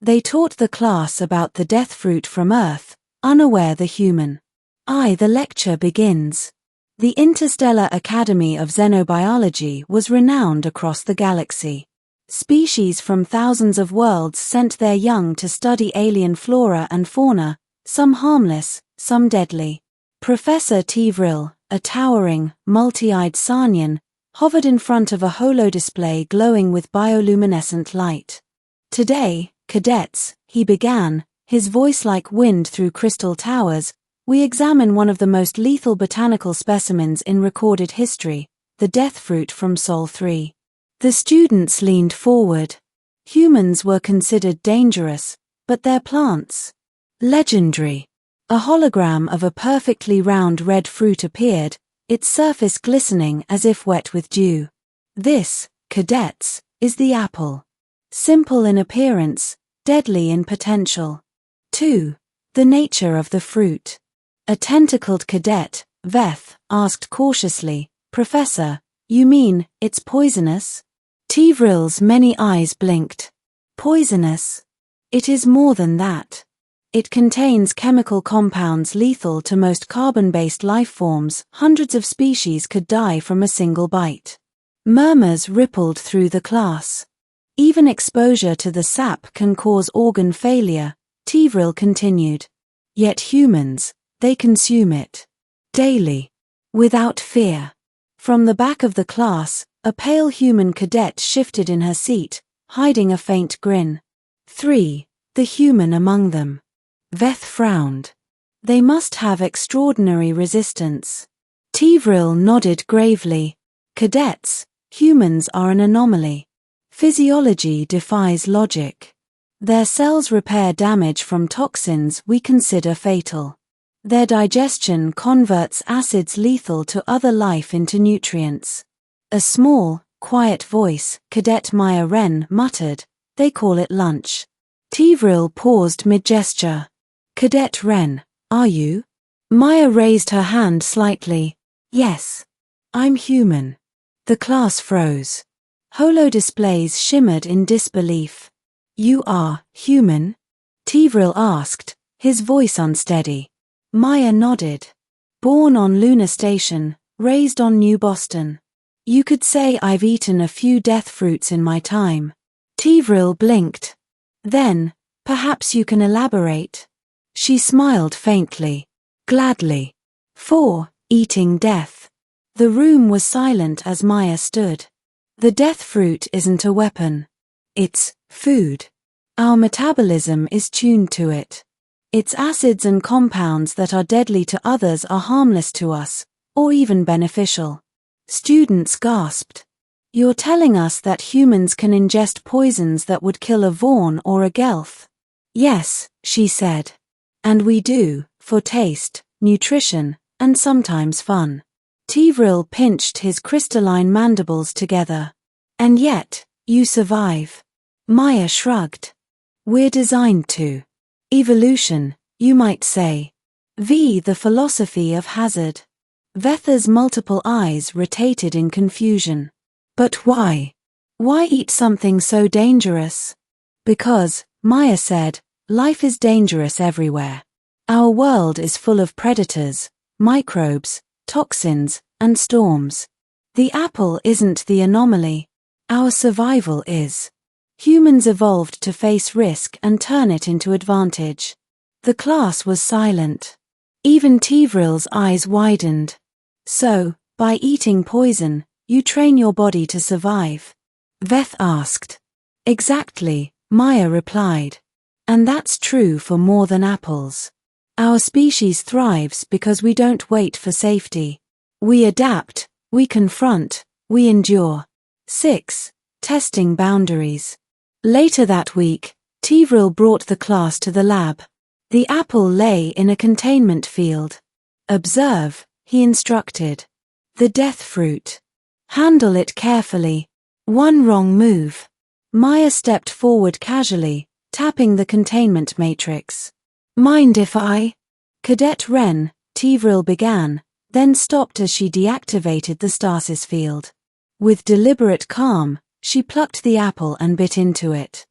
They taught the class about the death fruit from Earth, unaware the human. The lecture begins. The Interstellar Academy of Xenobiology was renowned across the galaxy. Species from thousands of worlds sent their young to study alien flora and fauna, some harmless, some deadly. Professor Tivril, a towering, multi-eyed Sarnian, hovered in front of a holodisplay glowing with bioluminescent light. Today, cadets, he began, his voice like wind through crystal towers, we examine one of the most lethal botanical specimens in recorded history, the death fruit from Sol 3. The students leaned forward. Humans were considered dangerous, but their plants? Legendary. A hologram of a perfectly round red fruit appeared, its surface glistening as if wet with dew. This, cadets, is the apple. Simple in appearance, deadly in potential. 2. The nature of the fruit. A tentacled cadet, Veth, asked cautiously, Professor, you mean, it's poisonous? Tivril's many eyes blinked. Poisonous? It is more than that. It contains chemical compounds lethal to most carbon-based life forms. Hundreds of species could die from a single bite. Murmurs rippled through the class. Even exposure to the sap can cause organ failure, Tivril continued. Yet humans, they consume it. Daily. Without fear. From the back of the class, a pale human cadet shifted in her seat, hiding a faint grin. 3. The human among them. Veth frowned. They must have extraordinary resistance. Tivril nodded gravely. Cadets, humans are an anomaly. Physiology defies logic. Their cells repair damage from toxins we consider fatal. Their digestion converts acids lethal to other life into nutrients. A small, quiet voice, Cadet Maya Wren, muttered, they call it lunch. Tivril paused mid-gesture. Cadet Wren, are you? Maya raised her hand slightly. Yes. I'm human. The class froze. Holodisplays shimmered in disbelief. You are human? Tivril asked, his voice unsteady. Maya nodded. Born on Lunar Station, raised on New Boston. You could say I've eaten a few death fruits in my time. Tivril blinked. Then, perhaps you can elaborate. She smiled faintly. Gladly. 4. Eating death. The room was silent as Maya stood. The death fruit isn't a weapon. It's food. Our metabolism is tuned to it. Its acids and compounds that are deadly to others are harmless to us, or even beneficial. Students gasped. You're telling us that humans can ingest poisons that would kill a Vaughan or a Gelth? Yes, she said. And we do, for taste, nutrition, and sometimes fun. Tivril pinched his crystalline mandibles together. And yet, you survive. Maya shrugged. We're designed to. Evolution, you might say. The philosophy of hazard. Vetha's multiple eyes rotated in confusion. But why? Why eat something so dangerous? Because, Maya said, life is dangerous everywhere. Our world is full of predators, microbes, toxins, and storms. The apple isn't the anomaly. Our survival is. Humans evolved to face risk and turn it into advantage. The class was silent. Even Tivril's eyes widened. So, by eating poison, you train your body to survive? Veth asked. Exactly, Maya replied. And that's true for more than apples. Our species thrives because we don't wait for safety. We adapt, we confront, we endure. 6. Testing boundaries. Later that week, Tivril brought the class to the lab. The apple lay in a containment field. Observe, he instructed. The death fruit. Handle it carefully. One wrong move. Maya stepped forward casually, tapping the containment matrix. Mind if I? Cadet Wren, Tivril began, then stopped as she deactivated the stasis field. With deliberate calm, she plucked the apple and bit into it.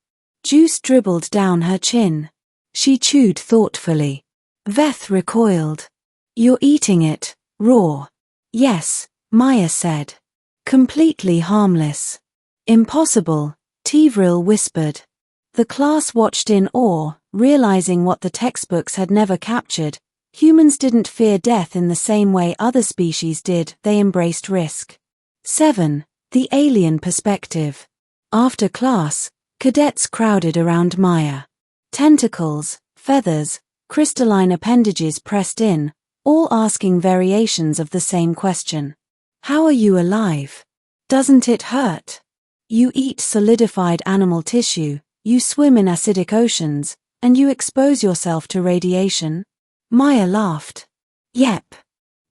Juice dribbled down her chin. She chewed thoughtfully. Veth recoiled. You're eating it, raw. Yes, Maya said. Completely harmless. Impossible, Tivril whispered. The class watched in awe, realizing what the textbooks had never captured. Humans didn't fear death in the same way other species did, they embraced risk. 7. The alien perspective. After class, cadets crowded around Maya. Tentacles, feathers, crystalline appendages pressed in, all asking variations of the same question. How are you alive? Doesn't it hurt? You eat solidified animal tissue, you swim in acidic oceans, and you expose yourself to radiation? Maya laughed. Yep.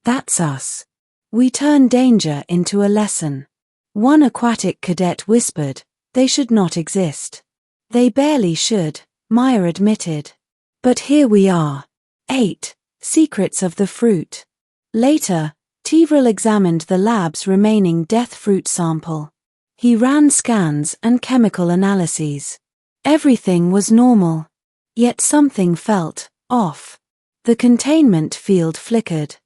That's us. We turn danger into a lesson. One aquatic cadet whispered, they should not exist. They barely should, Maya admitted. But here we are. 8. Secrets of the fruit. Later, Tivril examined the lab's remaining death fruit sample. He ran scans and chemical analyses. Everything was normal. Yet something felt off. The containment field flickered.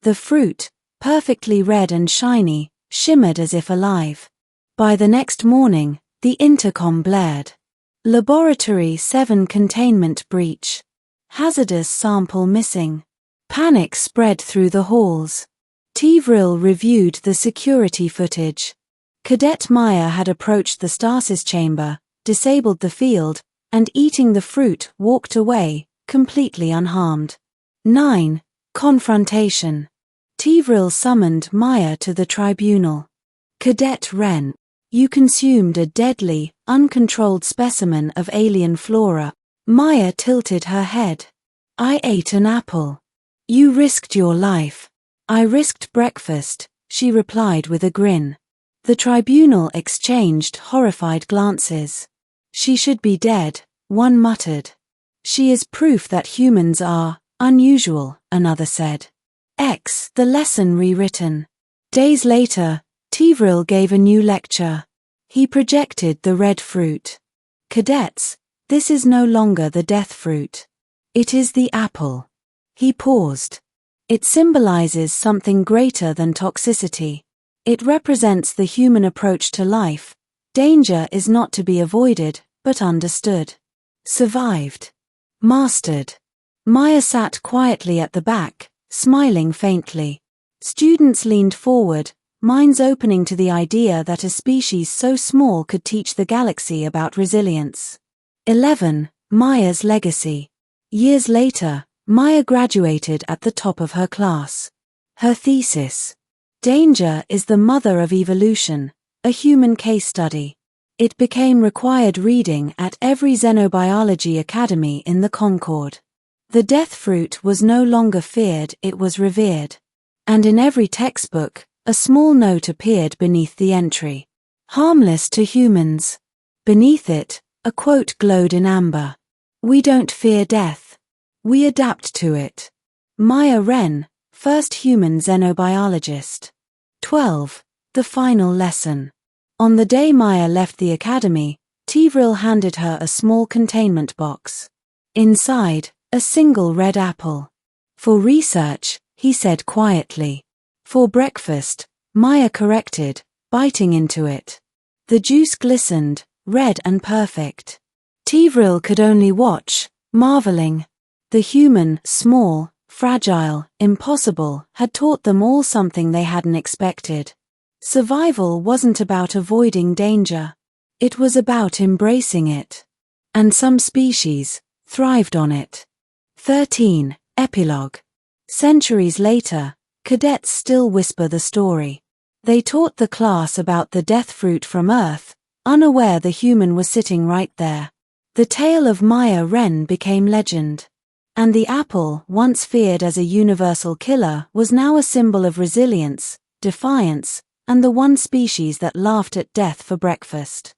The fruit, perfectly red and shiny, shimmered as if alive. By the next morning, the intercom blared. Laboratory 7 containment breach. Hazardous sample missing. Panic spread through the halls. Tivril reviewed the security footage. Cadet Maya had approached the stasis chamber, disabled the field, and eating the fruit walked away, completely unharmed. 9. Confrontation. Tivril summoned Maya to the tribunal. Cadet Wren, you consumed a deadly, uncontrolled specimen of alien flora. Maya tilted her head. I ate an apple. You risked your life. I risked breakfast, she replied with a grin. The tribunal exchanged horrified glances. She should be dead, one muttered. She is proof that humans are unusual, another said. The lesson rewritten. Days later, Tivril gave a new lecture. He projected the red fruit. Cadets, this is no longer the death fruit. It is the apple. He paused. It symbolizes something greater than toxicity. It represents the human approach to life. Danger is not to be avoided, but understood. Survived. Mastered. Maya sat quietly at the back, smiling faintly. Students leaned forward, minds opening to the idea that a species so small could teach the galaxy about resilience. 11. Maya's legacy. Years later, Maya graduated at the top of her class. Her thesis. Danger is the mother of evolution, a human case study. It became required reading at every xenobiology academy in the Concord. The death fruit was no longer feared, it was revered. And in every textbook, a small note appeared beneath the entry. Harmless to humans. Beneath it, a quote glowed in amber. We don't fear death. We adapt to it. Maya Wren, first human xenobiologist. 12. The final lesson. On the day Maya left the academy, Tivril handed her a small containment box. Inside, a single red apple. For research, he said quietly. For breakfast, Maya corrected, biting into it. The juice glistened, red and perfect. Tivril could only watch, marveling. The human, small, fragile, impossible, had taught them all something they hadn't expected. Survival wasn't about avoiding danger. It was about embracing it. And some species thrived on it. 13. Epilogue. Centuries later, cadets still whisper the story. They taught the class about the death fruit from Earth, unaware the human was sitting right there. The tale of Maya Wren became legend. And the apple, once feared as a universal killer, was now a symbol of resilience, defiance, and the one species that laughed at death for breakfast.